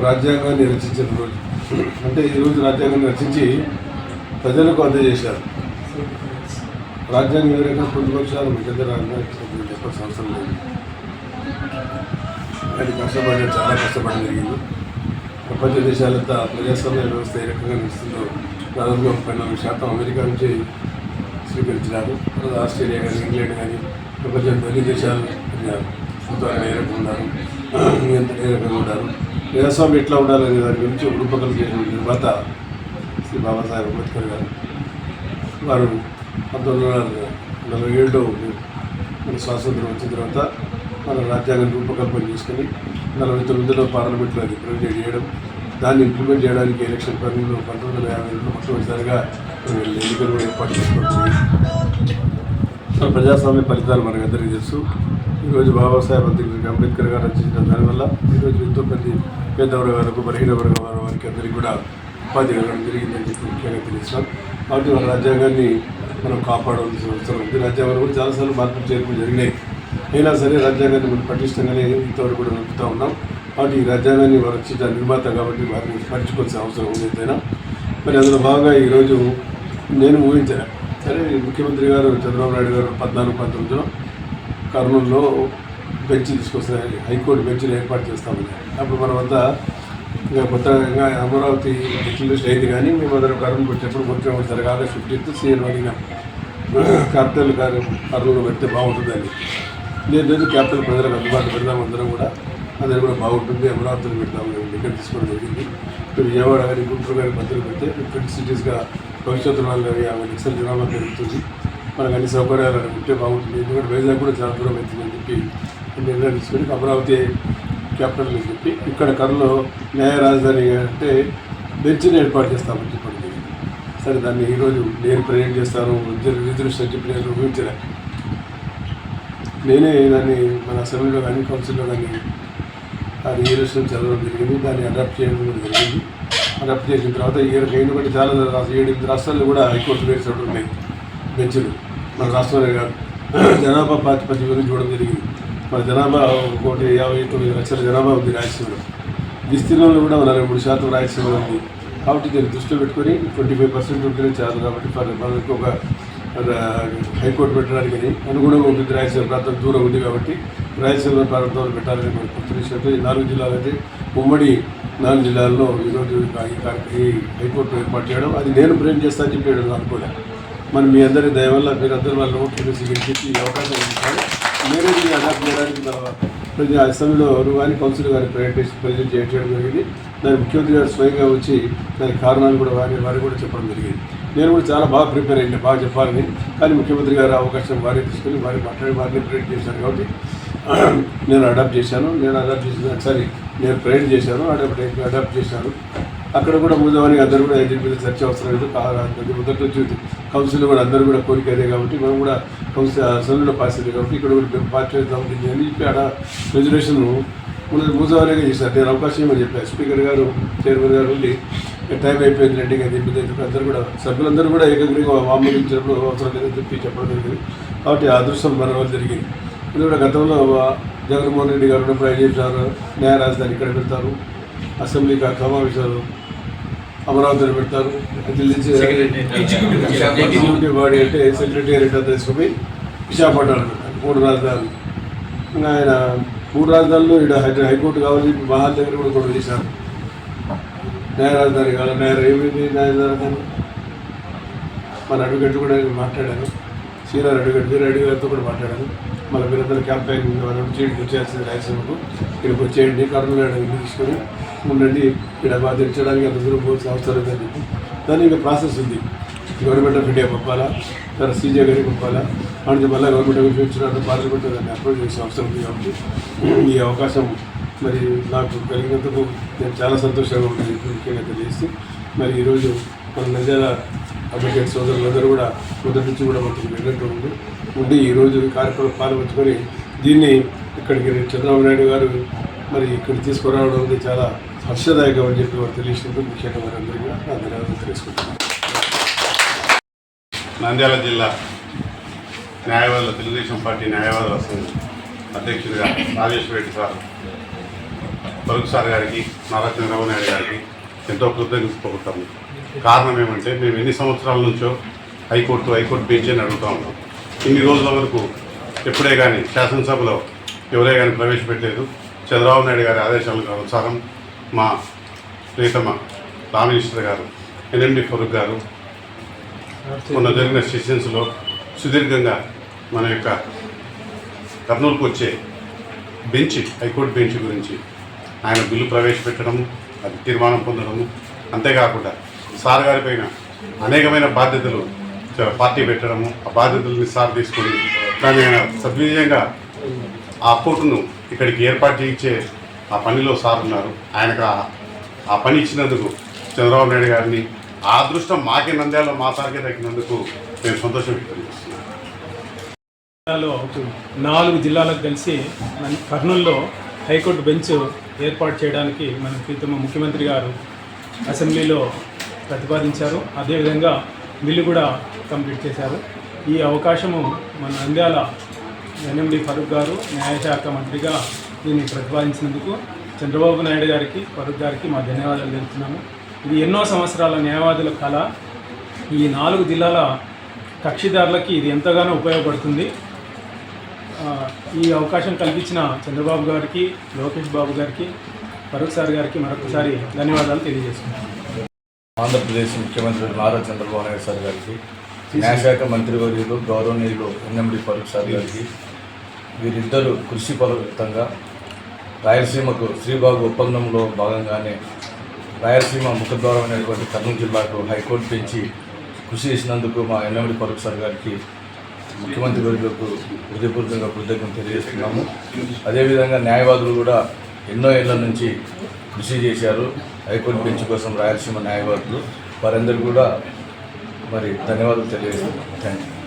రాజ్యాంగాన్ని రచించిన రోజు అంటే ఈరోజు రాజ్యాంగాన్ని రచించి ప్రజలకు అందజేశారు. రాజ్యాంగం ఎవరైనా ప్రతిపక్షాలు పెద్ద రాజ్యాంగం చెప్పాల్సిన అవసరం లేదు. అది చాలా కష్టపడడం జరిగింది. ప్రపంచ దేశాలంతా ప్రజాస్వామ్య వ్యవస్థ ఏ రకంగా నడుస్తుందో దాదాపుగా 34% అమెరికా నుంచి స్వీకరించినారు. ఆస్ట్రేలియా కానీ ఇంగ్లాండ్ కానీ ప్రపంచంలో అన్ని దేశాలు సూత్రాలు ఏ రకంగా ఉన్నారు, ఏ రకంగా ఉంటారు, ప్రజాస్వామ్యం ఎట్లా ఉండాలనే దాని గురించి రూపకల్పన చేసిన నిర్మాత శ్రీ బాబాసాహెబ్ అంబేద్కర్ గారు. వారు 1947లో మన స్వాతంత్రం వచ్చిన తర్వాత మన రాజ్యాంగం రూపకల్పన చేసుకుని 49లో పార్లమెంట్లో అది ప్రొవిజన్ చేయడం, దాన్ని ఇంప్లిమెంట్ చేయడానికి ఎలక్షన్ టర్మ్లో 1952లో మొట్టమొదటిసారిగా ఎన్నికలు కూడా ఏర్పాటు చేసుకోవడం. ప్రజాస్వామ్య ఫలితాలు మనకందరికీ తెలుసు. ఈరోజు బాబాసాహెబ్ అంబేద్కర్ గారు రచించిన దానివల్ల ఈరోజు ఎంతోమంది పేద వర్గాలకు, బలహీన వర్గాల వారికి అందరికీ కూడా ఉపాధి కలగడం జరిగిందని చెప్పి ముఖ్యంగా తెలియజేస్తాం. కాబట్టి మన రాజ్యాంగాన్ని మనం కాపాడవలసిన అవసరం ఉంది. రాజ్యాంగంలో కూడా చాలాసార్లు మార్పులు చేర్పులు జరిగినాయి. అయినా సరే రాజ్యాంగాన్ని మనం పటిష్టంగానే ఇంతవరకు కూడా నడుపుతూ ఉన్నాం. కాబట్టి ఈ రాజ్యాంగాన్ని వారు రచించిన నిర్మాత కాబట్టి వారిని స్మరించుకోవాల్సిన అవసరం ఉంది. ఎంతైనా మరి అందులో భాగంగా ఈరోజు నేను ఊహించాను. సరే ముఖ్యమంత్రి గారు చంద్రబాబు నాయుడు గారు 14-19లో కర్నూలులో బెంచ్ తీసుకొస్తారు, హైకోర్టు బెంచ్ని ఏర్పాటు చేస్తామని. అప్పుడు మనమంతా ఇంకా కొత్తగా అమరావతి డిక్లరేషన్ అయింది, కానీ మేము అందరం కర్నూలుకి వచ్చేప్పుడు ముఖ్యమంత్రి ఆగస్టు 15 సీఎం అడిగినాం క్యాపిటల్ కర్నూలు పెడితే బాగుంటుందని. లేదు క్యాపిటల్ ప్రజలకు అందుబాటులో పెడదాం, అందరం కూడా బాగుంటుంది, అమరావతిని పెడతాము టికెట్ తీసుకోవడం జరిగింది. విజయవాడ కానీ గుంటూరు కానీ మధ్యలో పెడితే డిఫరెంట్ సిటీస్గా భవిష్యత్తులో 50 లక్షల జనాభా పెరుగుతుంది, మనకు అన్ని సౌకర్యాలు ఉంటే బాగుంటుంది. ఎందుకంటే వైజాగ్ కూడా చాలా దూరం అవుతుందని చెప్పి నిర్ణయం తీసుకొని అమరావతి క్యాపిటల్ అని చెప్పి ఇక్కడ కర్నూలు న్యాయ రాజధాని అంటే బెంచ్ని ఏర్పాటు చేస్తామని చెప్పడం జరిగింది. సరే దాన్ని ఈరోజు నేను ప్రజెంట్ చేస్తాను, రిజర్వేషన్ చెప్పి నేను ఊహించలే. నేనే దాన్ని మన అసెంబ్లీలో కానీ కౌన్సిల్లో కానీ ఆ రిజర్వేషన్ చదవడం జరిగింది, దాన్ని అడాప్ట్ చేయడం కూడా జరిగింది. అడాప్ట్ చేసిన తర్వాత ఎందుకంటే చాలా 7-8 రాష్ట్రాల్లో కూడా హైకోర్టు వేసినట్టు ఉన్నాయి బెంచ్లు. మన రాష్ట్రంలో కాదు, జనాభా ప్రాతిపదిక గురించి చూడడం జరిగింది. మన జనాభా 159 లక్షల జనాభా ఉంది రాయలసీమలో. విస్తీర్ణంలో కూడా 43% రాయలసీమలో ఉంది. కాబట్టి దీన్ని దృష్టిలో పెట్టుకొని 25% ఉంటేనే చాలు. కాబట్టి మనకు ఒక హైకోర్టు పెట్టడానికి అనుగుణంగా ఉంటుంది. రాయలసీమ ప్రాంతం దూరం ఉంది కాబట్టి రాయలసీమ ప్రాంతంలో పెట్టాలని మనకు గుర్తు విషయంతో ఈ 4 జిల్లాలు అయితే ఉమ్మడి 4 జిల్లాల్లో ఈరోజు ఈ హైకోర్టు ఏర్పాటు చేయడం, అది నేను ప్రేమ్ చేస్తానని చెప్పి అనుకోలే. మరి మీ అందరి దయ వల్ల మీరందరూ వాళ్ళ ఓట్లు వేసి గెలిచి ఈ అవకాశం ఇస్తారు. నేనే దీన్ని అడాప్ట్ చేయడానికి ప్రతి అసెంబ్లీలో కానీ కౌన్సిల్ కానీ ప్రజెంట్ చేయడం జరిగింది. దాని ముఖ్యమంత్రి గారు స్వయంగా వచ్చి దానికి కారణాలు కూడా వారికి కూడా చెప్పడం జరిగింది. నేను కూడా చాలా బాగా ప్రిపేర్ అయ్యింది, బాగా చెప్పాలని. కానీ ముఖ్యమంత్రి గారు అవకాశం వారే తీసుకొని వారిని ప్రేరేట్ చేశాను. కాబట్టి నేను అడాప్ట్ చేశాను. ఒకసారి నేను ప్రేరేట్ చేశాను, అడాప్ట్ చేశాను. అక్కడ కూడా మూజవాని అందరూ కూడా దీని చర్చ అవసరం లేదు. మొదటి నుంచి కౌన్సిల్ కూడా అందరూ కూడా కోరిక అదే కాబట్టి మనం కూడా కౌన్సిల్ అసెంబ్లీలో పాస్ అయ్యింది కాబట్టి ఇక్కడ కూడా పాస్ చేద్దాం అని చెప్పి ఆడ రిజర్వేషన్ మూజవానిగా చేశారు. నేను అవకాశం ఏమని చెప్పాను. స్పీకర్ గారు, చైర్మన్ గారు ఉండి టైం అయిపోయింది రండి అని చెప్పి అందరూ కూడా సభ్యులందరూ కూడా ఏకగ్రీగా ఆమోదించినప్పుడు అవసరం లేదని చెప్పడం జరిగింది. కాబట్టి ఆ అదృష్టం మన వల్ల జరిగింది. ఇది కూడా గతంలో జగన్మోహన్ రెడ్డి గారు ఉన్నప్పుడు ఏం చేశారు, న్యాయ రాజధాని ఇక్కడ పెడతారు, అసెంబ్లీ సమావేశాలు అమరావతిలో పెడతారు, ఎగ్జిక్యూటివ్ బాడీ అంటే సెక్రటేరియట్ అంతా తీసుకుని విశాఖపట్నం పెడతారు. 3 రాజధానులు. ఇంకా ఆయన 3 రాజధానులు ఇక్కడ హైకోర్టు కావాలి, మహాల్ దగ్గర కూడా గొడవ చేశారు. న్యాయ రాజధాని కావాలి, ఏమైంది న్యాయ రాజధాని? మన అడ్వకేట్లు కూడా మాట్లాడాను, సీనియర్ అడ్వకేట్ వీర రెడ్డి గారితో కూడా మాట్లాడాను. మళ్ళీ మీరందరూ క్యాంపెయిన్ చేయడానికి వచ్చేయాల్సింది రాయలసీమకు ఇక్కడికి వచ్చేయండి, కర్నూలు తీసుకొని ఉండండి, ఇక్కడ బాధించడానికి అంత దూరం పోవాల్సిన అవసరం లేదని చెప్పి దాని ఇంకా ప్రాసెస్ ఉంది. గవర్నమెంట్ ఆఫ్ ఇండియా పంపాలా, తర్వాత సీజే గారికి పంపాలా, అంటే మళ్ళీ గవర్నమెంట్ ఆఫ్ వచ్చినట్టు పార్లమెంట్ దాన్ని అప్రోచ్ చేసే అవసరం ఉంది. కాబట్టి ఈ అవకాశం మరి నాకు కలిగినందుకు నేను చాలా సంతోషంగా ఉంటుంది. ముఖ్యంగా తెలియజేసి మరి ఈరోజు మన నంద్యాల అడ్వకేట్ సోదరులందరూ కూడా మొదటి నుంచి కూడా మనకు విన్నట్టు ఉండి ఈరోజు కార్యక్రమం పాల్పంచుకొని దీన్ని ఇక్కడికి చంద్రబాబు నాయుడు గారు మరి ఇక్కడికి తీసుకురావడం అనేది చాలా హర్షదాయకం అని చెప్పి వారు తెలియజేసినందుకు ముఖ్యంగా వారందరికీ కూడా నా ధన్యవాదాలు తెలుసుకుంటున్నాను. నంద్యాల జిల్లా న్యాయవాదుల తెలుగుదేశం పార్టీ న్యాయవాదుల సంఘం అధ్యక్షుడిగా రాజేశ్వర రెడ్డి సార్, ఫరూక్ సార్ గారికి, నారా చంద్రబాబు నాయుడు గారికి ఎంతో కృతజ్ఞతలు. కారణం ఏమంటే మేము ఎన్ని సంవత్సరాల నుంచో హైకోర్టు బెంచ్ అని అడుగుతూ ఉన్నాం. ఇన్ని రోజుల వరకు ఎప్పుడే కానీ శాసనసభలో ఎవరే కానీ ప్రవేశపెట్టలేదు. చంద్రబాబు నాయుడు గారి ఆదేశాల అనుసారం మా ప్రియతమ లా మినిస్టర్ గారు ఎన్ఎండి ఫరూక్ గారు మొన్న జరిగిన సెషన్స్లో సుదీర్ఘంగా మన యొక్క కర్నూలుకు వచ్చే హైకోర్టు బెంచ్ గురించి ఆయన బిల్లు ప్రవేశపెట్టడము, అది తీర్మానం పొందడము, అంతేకాకుండా సార్ గారి పైన అనేకమైన బాధ్యతలు పార్టీ పెట్టడము, ఆ బాధ్యతల్ని సార్ తీసుకొని దాన్ని ఆయన సద్విజయంగా ఆ కోర్టును ఇక్కడికి ఏర్పాటు చేయించే ఆ పనిలో సార్ ఉన్నారు. ఆయనకు ఆ పని ఇచ్చినందుకు చంద్రబాబు నాయుడు గారిని, ఆ అదృష్టం మాకే నంద్యాలలో మా సార్కే దక్కినందుకు మేము సంతోషం వ్యక్తం చేస్తున్నాం. 4 జిల్లాలకు కలిసి కర్నూలులో హైకోర్టు బెంచ్ ఏర్పాటు చేయడానికి మన ప్రీతమ ముఖ్యమంత్రి గారు అసెంబ్లీలో ప్రతిపాదించారు. అదేవిధంగా బిల్లు కూడా కంప్లీట్ చేశారు. ఈ అవకాశము మన నంద్యాల ఎన్ఎండి ఫరూక్ గారు న్యాయశాఖ మంత్రిగా దీన్ని ప్రతిపాదించినందుకు చంద్రబాబు నాయుడు గారికి, ఫరూక్ గారికి మా ధన్యవాదాలు తెలుపుతున్నాము. ఇది ఎన్నో సంవత్సరాల న్యాయవాదుల కళ. ఈ 4 జిల్లాల కక్షిదారులకి ఇది ఎంతగానో ఉపయోగపడుతుంది. ఈ అవకాశం కల్పించిన చంద్రబాబు గారికి, లోకేష్ బాబు గారికి, ఫరూక్ సార్ గారికి మరొకసారి ధన్యవాదాలు తెలియజేస్తున్నాను. ఆంధ్రప్రదేశ్ ముఖ్యమంత్రి నారా చంద్రబాబు నాయుడు సార్ గారికి, న్యాయశాఖ మంత్రివర్యులు గౌరవనీయులు ఎన్ఎండి ఫరూక్ సార్ గారికి, వీరిద్దరూ కృషి ఫలవంతంగా రాయలసీమకు శ్రీబాగు ఒప్పందంలో భాగంగానే రాయలసీమ ముఖద్వారమైనటువంటి కర్నూలు జిల్లాకు హైకోర్టు పెంచి కృషి చేసినందుకు మా ఎన్ఎండి ఫరూక్ సార్ గారికి, ముఖ్యమంత్రి వర్యులకు హృదయపూర్వకంగా కృతజ్ఞతలు తెలియజేస్తున్నాము. అదేవిధంగా న్యాయవాదులు కూడా ఎన్నో ఏళ్ల నుంచి కృషి చేశారు హైకోర్టు బెంచ్ కోసం రాయలసీమ న్యాయవాదులు. వారందరూ కూడా మరి ధన్యవాదాలు తెలియజేస్తున్నాం. Thank you.